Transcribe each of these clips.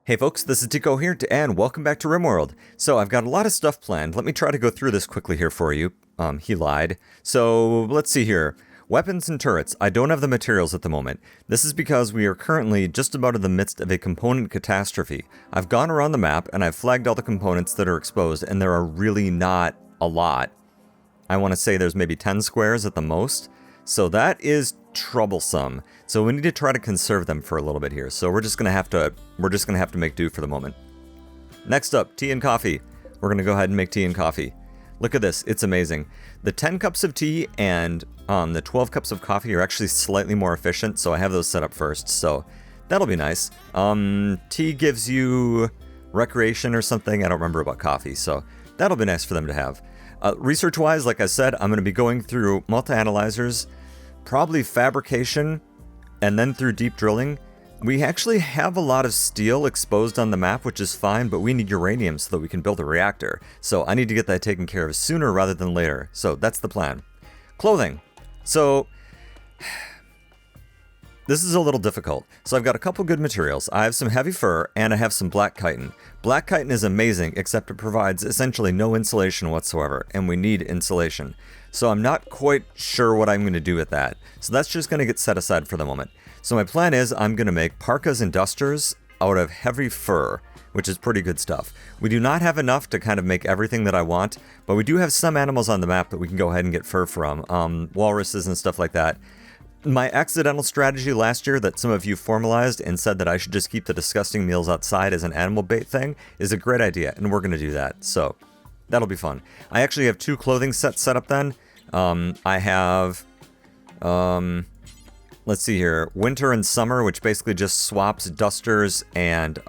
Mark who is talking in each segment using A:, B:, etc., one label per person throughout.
A: Hey folks, this is Tico here, and welcome back to Rimworld. So I've got a lot of stuff planned. Let me try to go through this quickly here for you. He lied. So let's see here. Weapons and turrets. I don't have the materials at the moment. This is because we are currently just about in the midst of a component catastrophe. I've gone around the map and I've flagged all the components that are exposed, and there are really not a lot. I want to say there's maybe 10 squares at the most. So that is troublesome. So we need to try to conserve them for a little bit here. So we're just gonna have to make do for the moment. Next up, tea and coffee. We're gonna go ahead and make tea and coffee. Look at this, it's amazing. The 10 cups of tea and the 12 cups of coffee are actually slightly more efficient, so I have those set up first. So that'll be nice. Tea gives you recreation or something. I don't remember about coffee, so that'll be nice for them to have. Research-wise, like I said, I'm going to be going through multi-analyzers, probably fabrication, and then through deep drilling. We actually have a lot of steel exposed on the map, which is fine, but we need uranium so that we can build a reactor. So I need to get that taken care of sooner rather than later. So that's the plan. Clothing. So this is a little difficult. So I've got a couple good materials. I have some heavy fur and I have some black chitin. Black chitin is amazing, except it provides essentially no insulation whatsoever, and we need insulation. So I'm not quite sure what I'm going to do with that. So that's just going to get set aside for the moment. So my plan is I'm going to make parkas and dusters out of heavy fur, which is pretty good stuff. We do not have enough to kind of make everything that I want, but we do have some animals on the map that we can go ahead and get fur from, walruses and stuff like that. My accidental strategy last year that some of you formalized and said that I should just keep the disgusting meals outside as an animal bait thing is a great idea, and we're going to do that. So that'll be fun. I actually have 2 clothing sets set up then. I have, let's see here, winter and summer, which basically just swaps dusters and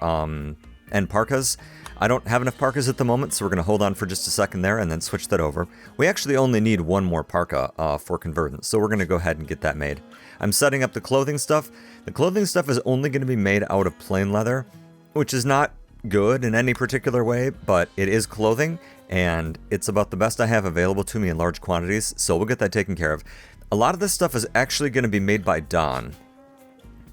A: parkas. I don't have enough parkas at the moment, so we're going to hold on for just a second there and then switch that over. We actually only need 1 more parka for convergence, so we're going to go ahead and get that made. I'm setting up the clothing stuff. The clothing stuff is only going to be made out of plain leather, which is not good in any particular way, but it is clothing, and it's about the best I have available to me in large quantities, so we'll get that taken care of. A lot of this stuff is actually going to be made by Don.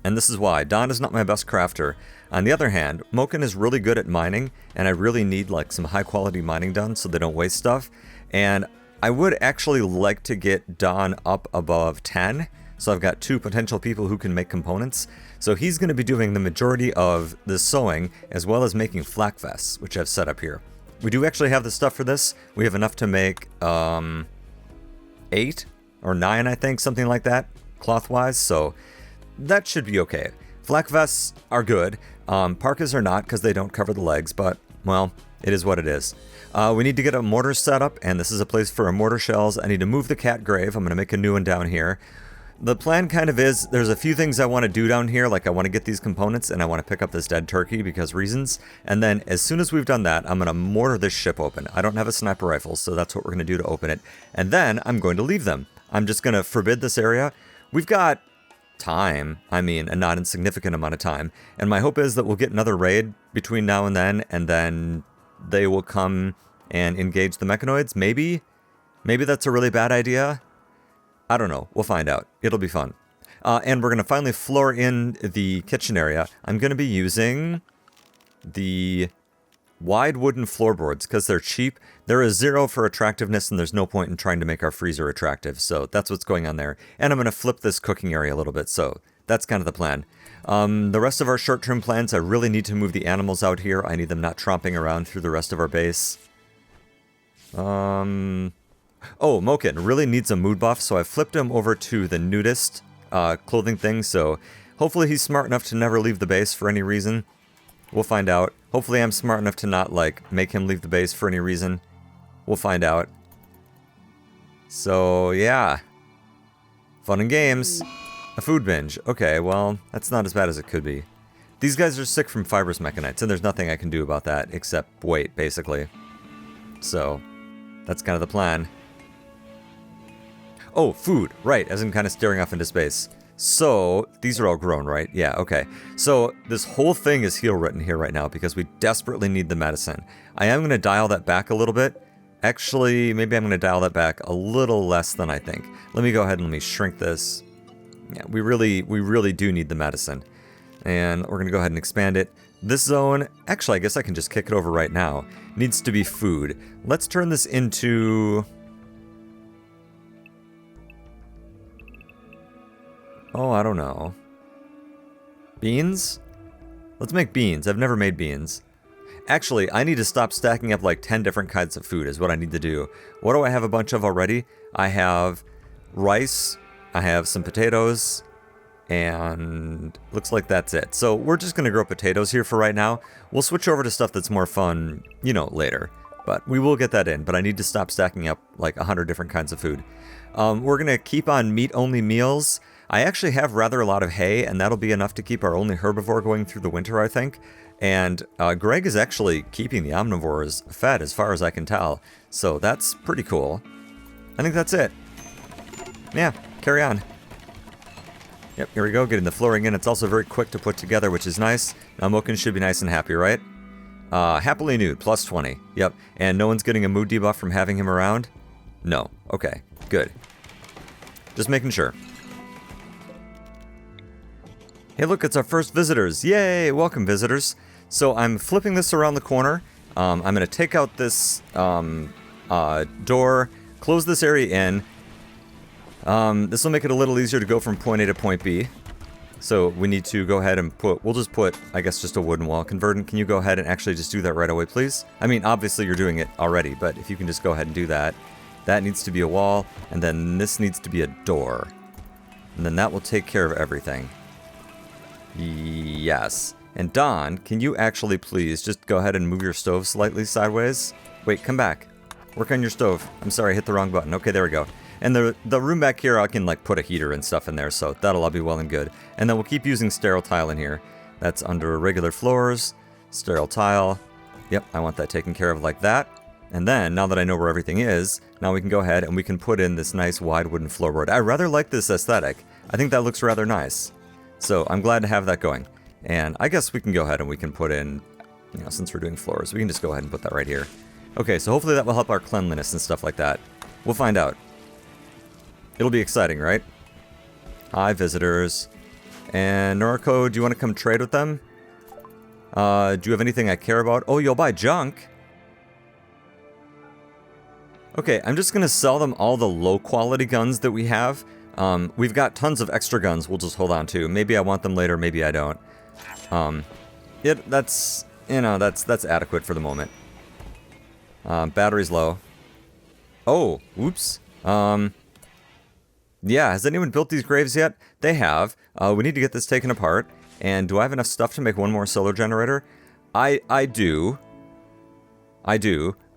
A: And this is why. Don is not my best crafter. On the other hand, Moken is really good at mining, and I really need like some high quality mining done so they don't waste stuff. And I would actually like to get Don up above 10. So I've got 2 potential people who can make components. So he's going to be doing the majority of the sewing as well as making flak vests, which I've set up here. We do actually have the stuff for this. We have enough to make 8 or 9, I think, something like that, cloth-wise. So that should be okay. Flak vests are good. Parkas are not because they don't cover the legs, but, well, it is what it is. We need to get a mortar set up, and this is a place for our mortar shells. I need to move the cat grave. I'm going to make a new one down here. The plan kind of is, there's a few things I want to do down here, like I want to get these components, and I want to pick up this dead turkey because reasons. And then, as soon as we've done that, I'm going to mortar this ship open. I don't have a sniper rifle, so that's what we're going to do to open it. And then, I'm going to leave them. I'm just going to forbid this area. We've got time, a not insignificant amount of time, and my hope is that we'll get another raid between now and then they will come and engage the mechanoids. Maybe that's a really bad idea. I don't know. We'll find out. It'll be fun. And we're going to finally floor in the kitchen area. I'm going to be using the wide wooden floorboards because they're cheap. There is 0 for attractiveness, and there's no point in trying to make our freezer attractive. So that's what's going on there. And I'm going to flip this cooking area a little bit. So that's kind of the plan. The rest of our short-term plans, I really need to move the animals out here. I need them not tromping around through the rest of our base. Oh, Moken really needs a mood buff, so I flipped him over to the nudist clothing thing. So hopefully he's smart enough to never leave the base for any reason. We'll find out. Hopefully I'm smart enough to not, make him leave the base for any reason. We'll find out. So, yeah. Fun and games. A food binge. Okay, well, that's not as bad as it could be. These guys are sick from fibrous mechanites, and there's nothing I can do about that except wait, basically. So, that's kind of the plan. Oh, food. Right, as I'm kind of staring off into space. So, these are all grown, right? Yeah, okay. So, this whole thing is heal written here right now because we desperately need the medicine. I am going to dial that back a little bit. Actually, maybe I'm going to dial that back a little less than I think. Let me go ahead and let me shrink this. Yeah, we really do need the medicine. And we're going to go ahead and expand it. This zone, actually, I guess I can just kick it over right now. Needs to be food. Let's turn this into... Oh, I don't know. Beans? Let's make beans. I've never made beans. Actually, I need to stop stacking up like 10 different kinds of food is what I need to do. What do I have a bunch of already? I have rice, I have some potatoes, and looks like that's it. So we're just going to grow potatoes here for right now. We'll switch over to stuff that's more fun, you know, later. But we will get that in, but I need to stop stacking up like 100 different kinds of food. We're going to keep on meat-only meals. I actually have rather a lot of hay, and that'll be enough to keep our only herbivore going through the winter, I think. And Greg is actually keeping the omnivores fed, as far as I can tell. So that's pretty cool. I think that's it. Yeah, carry on. Yep, here we go, getting the flooring in. It's also very quick to put together, which is nice. Now Moken should be nice and happy, right? Happily nude, plus 20. Yep, and no one's getting a mood debuff from having him around? No. Okay, good. Just making sure. Hey, look, it's our first visitors. Yay! Welcome, visitors. So I'm flipping this around the corner. I'm going to take out this door, close this area in. This will make it a little easier to go from point A to point B. So we need to go ahead and we'll just put, I guess, just a wooden wall. Convergent, can you go ahead and actually just do that right away, please? I mean, obviously you're doing it already, but if you can just go ahead and do that. That needs to be a wall, and then this needs to be a door. And then that will take care of everything. Yes. And Don, can you actually please just go ahead and move your stove slightly sideways? Wait, come back. Work on your stove. I'm sorry, I hit the wrong button. Okay, there we go. And the room back here, I can like put a heater and stuff in there, so that'll all be well and good. And then we'll keep using sterile tile in here. That's under regular floors, sterile tile. Yep, I want that taken care of like that. And then, now that I know where everything is, now we can go ahead and we can put in this nice wide wooden floorboard. I rather like this aesthetic. I think that looks rather nice. So I'm glad to have that going. And I guess we can go ahead and we can put in, you know, since we're doing floors, we can just go ahead and put that right here. Okay, so hopefully that will help our cleanliness and stuff like that. We'll find out. It'll be exciting, right? Hi, visitors. And Norco, do you want to come trade with them? Do you have anything I care about? Oh, you'll buy junk? Okay, I'm just going to sell them all the low-quality guns that we have. We've got tons of extra guns we'll just hold on to. Maybe I want them later, maybe I don't. That's, you know, that's adequate for the moment. Battery's low. Oh, oops. Yeah, has anyone built these graves yet? They have. We need to get this taken apart. And do I have enough stuff to make one more solar generator? I do.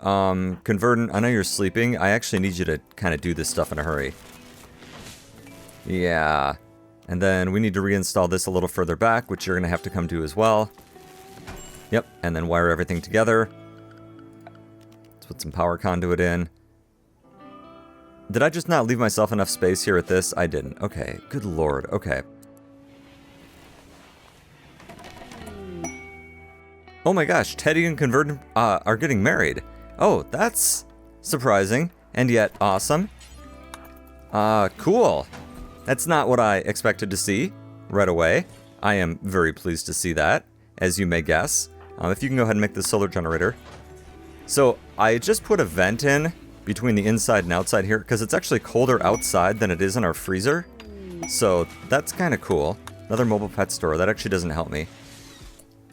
A: Convergent, I know you're sleeping. I actually need you to kind of do this stuff in a hurry. Yeah. And then we need to reinstall this a little further back, which you're going to have to come do as well. Yep, and then wire everything together. Let's put some power conduit in. Did I just not leave myself enough space here at this? I didn't. Okay, good lord. Okay. Oh my gosh, Teddy and Convergent are getting married. Oh, that's surprising, and yet awesome. Cool. That's not what I expected to see right away. I am very pleased to see that, as you may guess. If you can go ahead and make the solar generator. So, I just put a vent in between the inside and outside here, because it's actually colder outside than it is in our freezer. So, that's kind of cool. Another mobile pet store. That actually doesn't help me.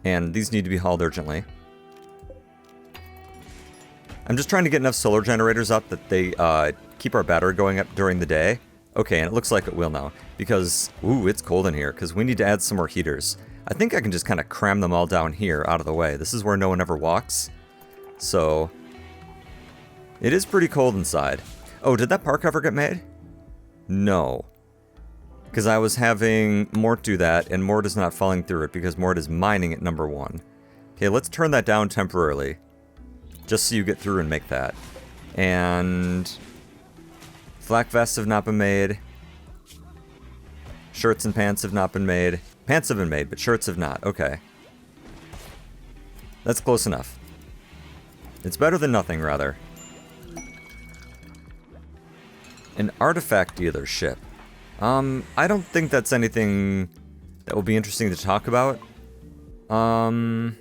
A: And these need to be hauled urgently. I'm just trying to get enough solar generators up that they keep our battery going up during the day. Okay, and it looks like it will now. Because, ooh, it's cold in here, because we need to add some more heaters. I think I can just kind of cram them all down here out of the way. This is where no one ever walks. So, it is pretty cold inside. Oh, did that park ever get made? No. Because I was having Mort do that, and Mort is not falling through it because Mort is mining at number 1. Okay, let's turn that down temporarily. Just so you get through and make that. And flak vests have not been made. Shirts and pants have not been made. Pants have been made, but shirts have not. Okay. That's close enough. It's better than nothing, rather. An artifact dealership. I don't think that's anything that will be interesting to talk about. Not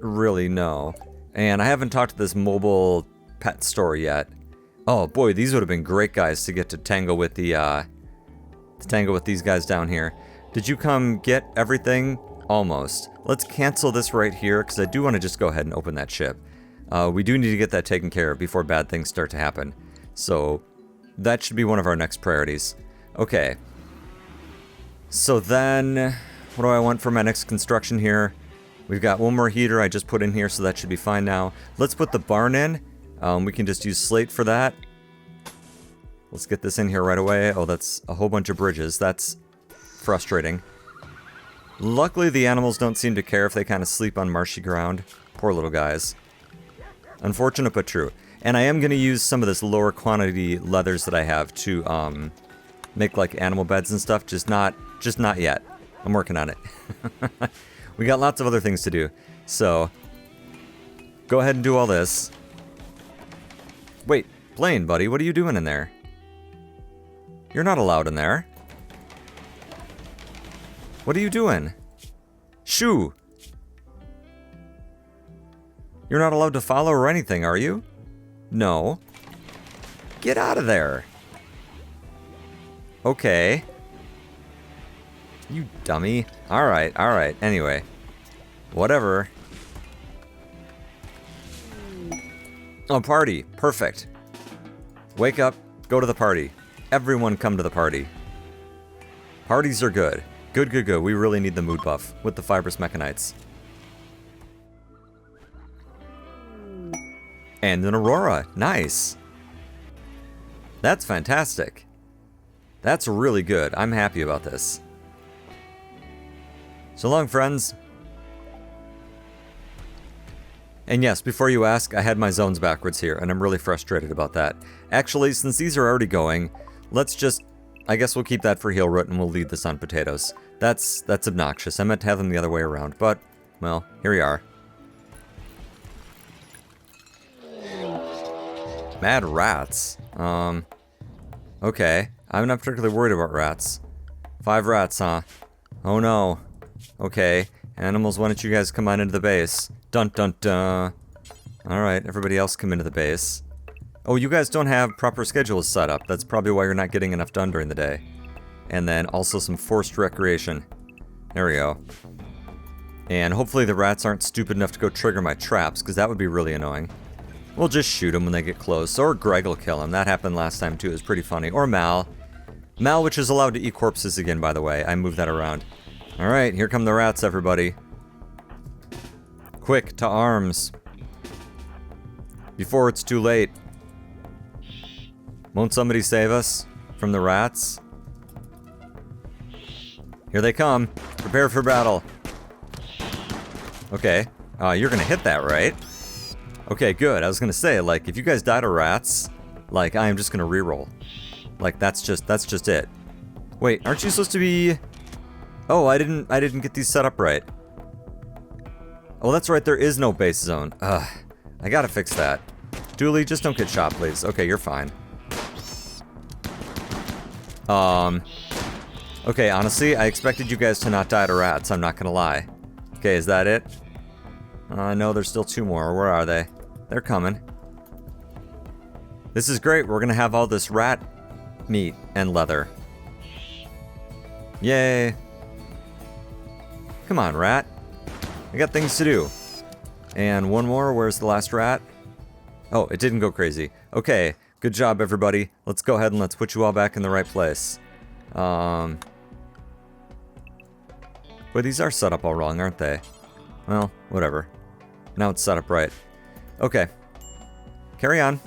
A: really, no. And I haven't talked to this mobile pet store yet. Oh boy, these would have been great guys to get to tangle with the, to tangle with these guys down here. Did you come get everything? Almost. Let's cancel this right here, because I do want to just go ahead and open that ship. We do need to get that taken care of before bad things start to happen. So, that should be one of our next priorities. Okay. So then, what do I want for my next construction here? We've got one more heater I just put in here, so that should be fine now. Let's put the barn in. We can just use slate for that. Let's get this in here right away. Oh, that's a whole bunch of bridges. That's frustrating. Luckily, the animals don't seem to care if they kind of sleep on marshy ground. Poor little guys. Unfortunate, but true. And I am going to use some of this lower quantity leathers that I have to make like animal beds and stuff. Just not yet. I'm working on it. We got lots of other things to do. So, go ahead and do all this. Wait, Blaine, buddy, what are you doing in there? You're not allowed in there. What are you doing? Shoo! You're not allowed to follow or anything, are you? No. Get out of there. Okay. You dummy. Alright, alright. Anyway. Whatever. Oh, party. Perfect. Wake up. Go to the party. Everyone come to the party. Parties are good. Good, good, good. We really need the mood buff with the fibrous mechanites. And an aurora. Nice. That's fantastic. That's really good. I'm happy about this. So long, friends. And yes, before you ask, I had my zones backwards here, and I'm really frustrated about that. Actually, since these are already going, let's just... I guess we'll keep that for heel root, and we'll leave this on potatoes. That's obnoxious. I meant to have them the other way around, but, well, here we are. Mad rats. Okay. I'm not particularly worried about rats. 5 rats, huh? Oh no. Okay. Animals, why don't you guys come on into the base? Dun dun dun. Alright, everybody else come into the base. Oh, you guys don't have proper schedules set up. That's probably why you're not getting enough done during the day. And then also some forced recreation. There we go. And hopefully the rats aren't stupid enough to go trigger my traps, because that would be really annoying. We'll just shoot them when they get close. Or Greg will kill him. That happened last time too. It was pretty funny. Or Mal. Mal, which is allowed to eat corpses again, by the way. I moved that around. Alright, here come the rats, everybody. Quick, to arms. Before it's too late. Won't somebody save us from the rats? Here they come. Prepare for battle. Okay. You're gonna hit that, right? Okay, good. I was gonna say, like, if you guys die to rats, like, I am just gonna reroll. Like, that's just it. Wait, aren't you supposed to be... Oh, I didn't get these set up right. Oh, that's right, there is no base zone. Ugh. I gotta fix that. Dooley, just don't get shot, please. Okay, you're fine. Okay, honestly, I expected you guys to not die to rats, I'm not gonna lie. Okay, is that it? No, there's still 2 more. Where are they? They're coming. This is great. We're gonna have all this rat meat and leather. Yay. Come on, rat. I got things to do. And one more. Where's the last rat? Oh, it didn't go crazy. Okay, good job, everybody. Let's go ahead and let's put you all back in the right place. Well, these are set up all wrong, aren't they? Well, whatever. Now it's set up right. Okay. Carry on.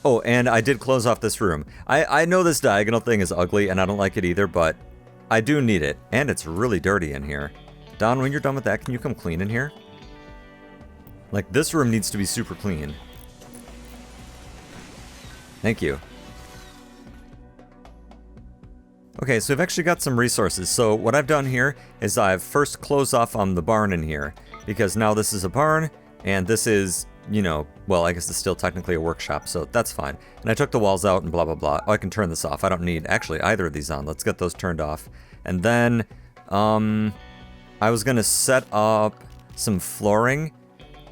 A: Oh, and I did close off this room. I know this diagonal thing is ugly, and I don't like it either, but I do need it. And it's really dirty in here. Don, when you're done with that, can you come clean in here? Like, this room needs to be super clean. Thank you. Okay, so we've actually got some resources. So what I've done here is I've first closed off the barn in here, because now this is a barn, and this is you know, well, I guess it's still technically a workshop, so that's fine. And I took the walls out and blah, blah, blah. Oh, I can turn this off. I don't need, actually, either of these on. Let's get those turned off. And then, I was going to set up some flooring.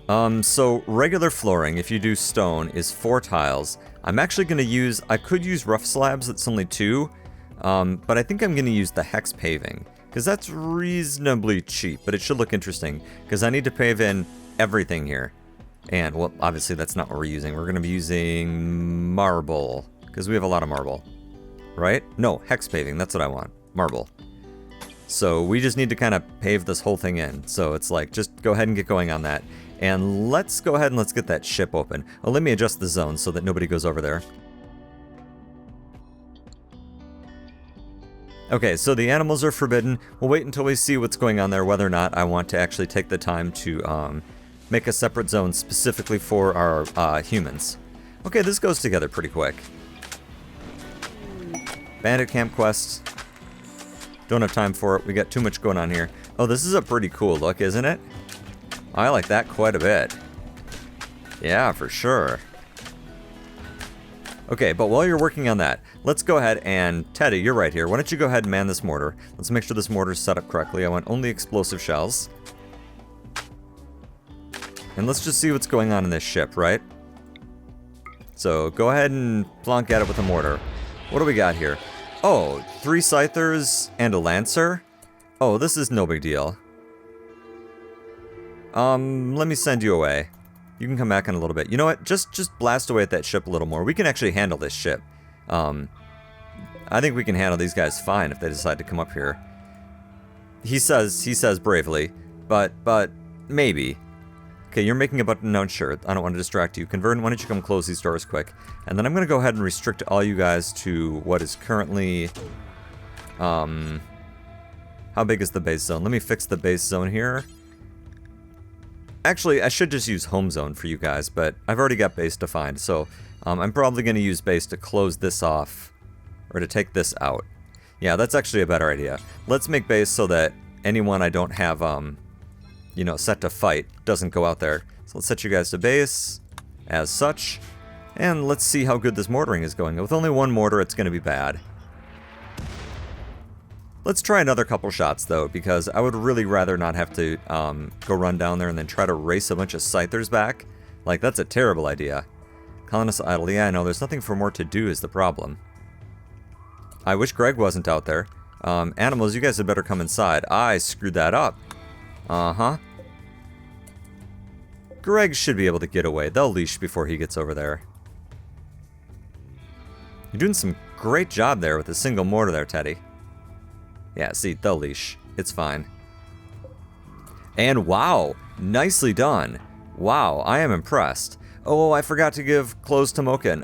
A: So regular flooring, if you do stone, is 4 tiles. I'm actually going to use, I could use rough slabs, it's only 2. But I think I'm going to use the hex paving, because that's reasonably cheap, but it should look interesting, because I need to pave in everything here. And, well, obviously that's not what we're using. We're going to be using marble, because we have a lot of marble. Right? No, hex paving, that's what I want. Marble. So we just need to kind of pave this whole thing in. So it's like, just go ahead and get going on that. And let's go ahead and let's get that ship open. Oh, let me adjust the zone so that nobody goes over there. Okay, so the animals are forbidden. We'll wait until we see what's going on there, whether or not I want to actually take the time to make a separate zone specifically for our humans. Okay, this goes together pretty quick. Bandit camp quest. Don't have time for it. We got too much going on here. Oh, this is a pretty cool look, isn't it? I like that quite a bit. Yeah, for sure. Okay, but while you're working on that, let's go ahead and... Teddy, you're right here. Why don't you go ahead and man this mortar? Let's make sure this mortar's set up correctly. I want only explosive shells. And let's just see what's going on in this ship, right? So, go ahead and plonk at it with a mortar. What do we got here? Oh, 3 scythers and a lancer? Oh, this is no big deal. Let me send you away. You can come back in a little bit. You know what? Just blast away at that ship a little more. We can actually handle this ship. I think we can handle these guys fine if they decide to come up here. He says bravely, but maybe. Okay, you're making a button-down shirt. I don't want to distract you. Convert, why don't you come close these doors quick? And then I'm going to go ahead and restrict all you guys to what is currently... how big is the base zone? Let me fix the base zone here. Actually, I should just use home zone for you guys, but I've already got base defined, so I'm probably going to use base to close this off, or to take this out. Yeah, that's actually a better idea. Let's make base so that anyone I don't have, you know, set to fight doesn't go out there. So let's set you guys to base, as such, and let's see how good this mortaring is going. With only 1 mortar, it's going to be bad. Let's try another couple shots, though, because I would really rather not have to go run down there and then try to race a bunch of scythers back. Like, that's a terrible idea. Colonists idle. Yeah, I know. There's nothing for more to do is the problem. I wish Greg wasn't out there. Animals, you guys had better come inside. I screwed that up. Uh-huh. Greg should be able to get away. They'll leash before he gets over there. You're doing some great job there with a single mortar there, Teddy. Yeah, see, they'll leash. It's fine. And wow, nicely done. Wow, I am impressed. Oh, I forgot to give clothes to Moken.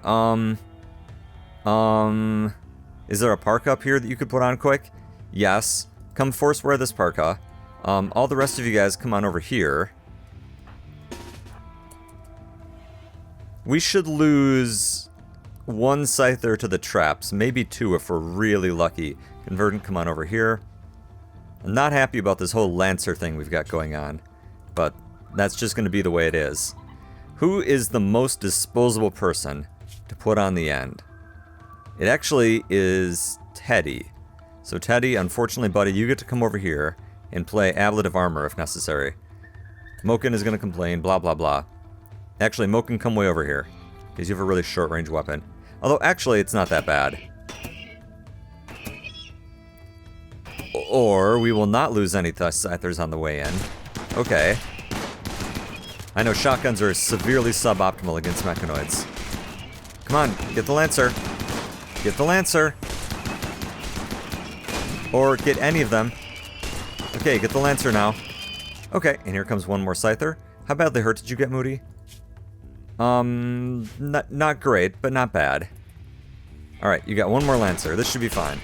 A: Is there a parka up here that you could put on quick? Yes. Come force wear this parka. All the rest of you guys come on over here. We should lose 1 scyther to the traps, maybe 2 if we're really lucky. Convergent, come on over here. I'm not happy about this whole Lancer thing we've got going on, but that's just going to be the way it is. Who is the most disposable person to put on the end? It actually is Teddy. So Teddy, unfortunately, buddy, you get to come over here and play Ablative Armor if necessary. Moken is going to complain, blah, blah, blah. Actually, Moken, come way over here, because you have a really short-range weapon. Although, actually, it's not that bad. Or we will not lose any scythers on the way in. Okay. I know shotguns are severely suboptimal against mechanoids. Come on, get the Lancer. Get the Lancer. Or get any of them. Okay, get the Lancer now. Okay, and here comes 1 more scyther. How badly hurt did you get, Moody? Not great, but not bad. Alright, you got 1 more Lancer. This should be fine.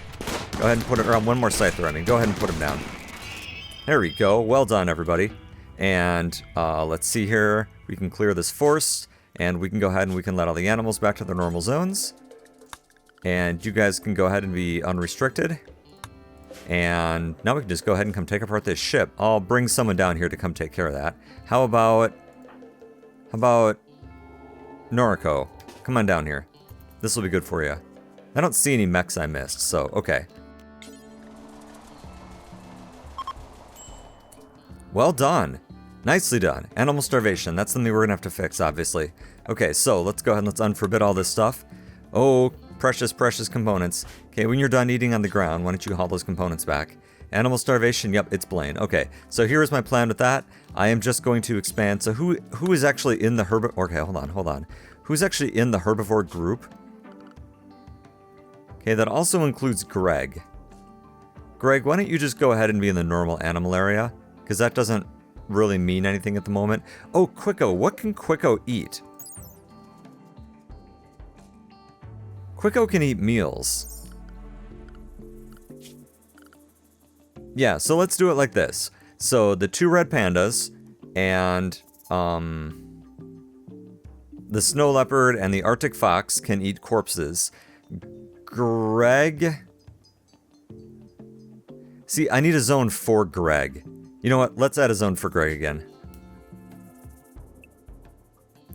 A: Go ahead and put it around 1 more scyther, I mean. Go ahead and put him down. There we go. Well done, everybody. And let's see here. We can clear this forest, and we can go ahead and we can let all the animals back to their normal zones. And you guys can go ahead and be unrestricted. And now we can just go ahead and come take apart this ship. I'll bring someone down here to come take care of that. How about about Noriko? Come on down here. This will be good for you. I don't see any mechs I missed, so okay. Well done. Nicely done. Animal starvation. That's something we're gonna have to fix, obviously. Okay, so let's go ahead and let's unforbid all this stuff. Oh, precious, precious components. Okay, when you're done eating on the ground, why don't you haul those components back? Animal starvation, yep, it's Blaine. Okay, so here is my plan with that. I am just going to expand. So who is actually in the herbivore? Okay, hold on. Who's actually in the herbivore group? Okay, that also includes Greg. Greg, why don't you just go ahead and be in the normal animal area? Because that doesn't really mean anything at the moment. Oh, Quicko, what can Quicko eat? Quicko can eat meals. Yeah, so let's do it like this. So the 2 red pandas and the snow leopard and the Arctic fox can eat corpses. Greg... See, I need a zone for Greg. You know what? Let's add a zone for Greg again.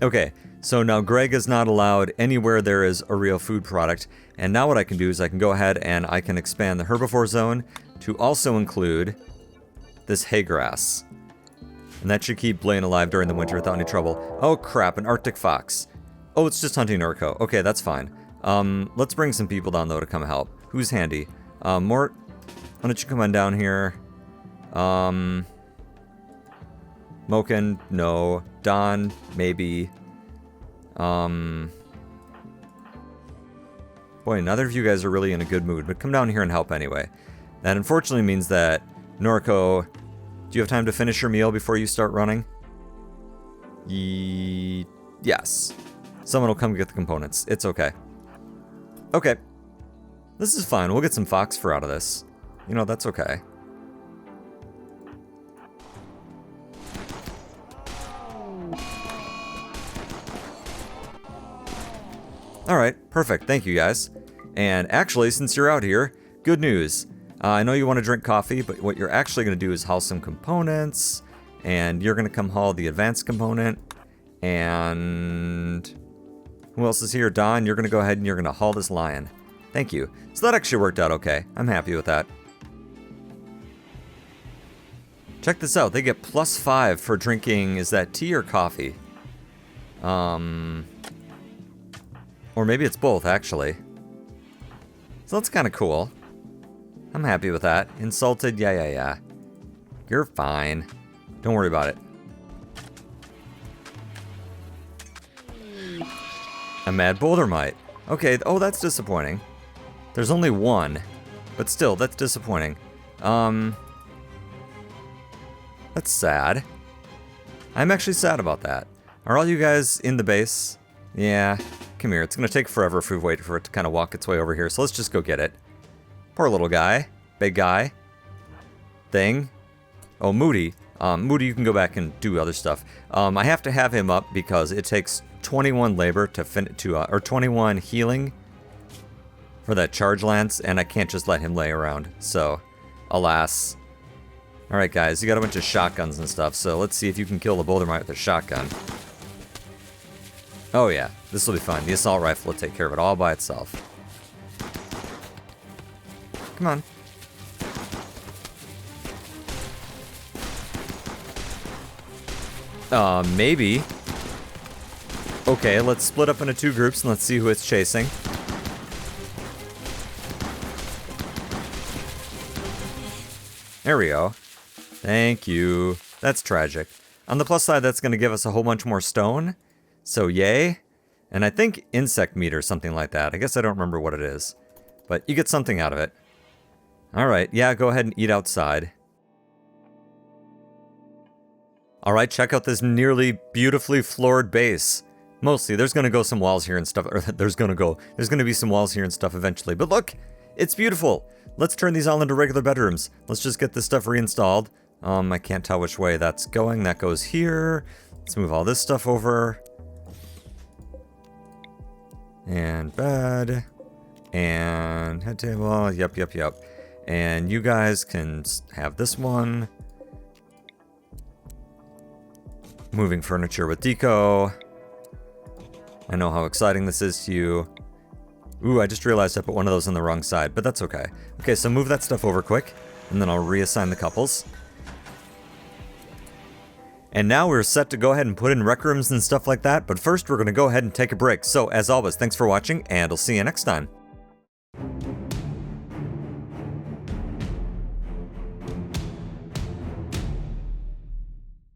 A: Okay, so now Greg is not allowed anywhere there is a real food product. And now what I can do is I can go ahead and I can expand the herbivore zone to also include this hay grass. And that should keep Blaine alive during the winter without any trouble. Oh crap, an Arctic fox. Oh, it's just hunting Noriko. Okay, that's fine. Let's bring some people down though to come help. Who's handy? Mort, why don't you come on down here? Moken, no. Don, maybe. Boy, neither of you guys are really in a good mood, but come down here and help anyway. That unfortunately means that Noriko, do you have time to finish your meal before you start running? Yes. Someone will come get the components. It's okay. Okay. This is fine. We'll get some fox fur out of this. You know, that's okay. Alright, perfect. Thank you, guys. And actually, since you're out here, good news. I know you want to drink coffee, but what you're actually going to do is haul some components, and you're going to come haul the advanced component, and... who else is here? Don, you're going to go ahead and you're going to haul this lion. Thank you. So that actually worked out okay. I'm happy with that. Check this out. They get +5 for drinking, is that tea or coffee? Or maybe it's both, actually. So that's kind of cool. I'm happy with that. Insulted? Yeah. You're fine. Don't worry about it. A mad boulder mite. Okay, oh, that's disappointing. There's only one. But still, that's disappointing. That's sad. I'm actually sad about that. Are all you guys in the base? Yeah. Come here. It's going to take forever if we wait for it to kind of walk its way over here. So let's just go get it. Poor little guy. Big guy. Thing. Oh, Moody. Moody, you can go back and do other stuff. I have to have him up because it takes 21 labor or 21 healing for that charge lance, and I can't just let him lay around. So, alas. Alright guys, you got a bunch of shotguns and stuff, so let's see if you can kill the boulder mite with a shotgun. Oh yeah, this will be fun. The assault rifle will take care of it all by itself. Come on. Maybe. Okay, let's split up into 2 groups and let's see who it's chasing. There we go. Thank you. That's tragic. On the plus side, that's going to give us a whole bunch more stone. So yay. And I think insect meat or something like that. I guess I don't remember what it is. But you get something out of it. Alright, yeah, go ahead and eat outside. Alright, check out this nearly beautifully floored base. Mostly, there's gonna go some walls here and stuff, or there's gonna be some walls here and stuff eventually. But look, it's beautiful. Let's turn these all into regular bedrooms. Let's just get this stuff reinstalled. I can't tell which way that's going. That goes here. Let's move all this stuff over. And bed. And head table. Yep. And you guys can have this one. Moving furniture with deco. I know how exciting this is to you. Ooh, I just realized I put one of those on the wrong side, but that's okay. Okay, so move that stuff over quick, and then I'll reassign the couples. And now we're set to go ahead and put in rec rooms and stuff like that, but first we're going to go ahead and take a break. So, as always, thanks for watching, and I'll see you next time.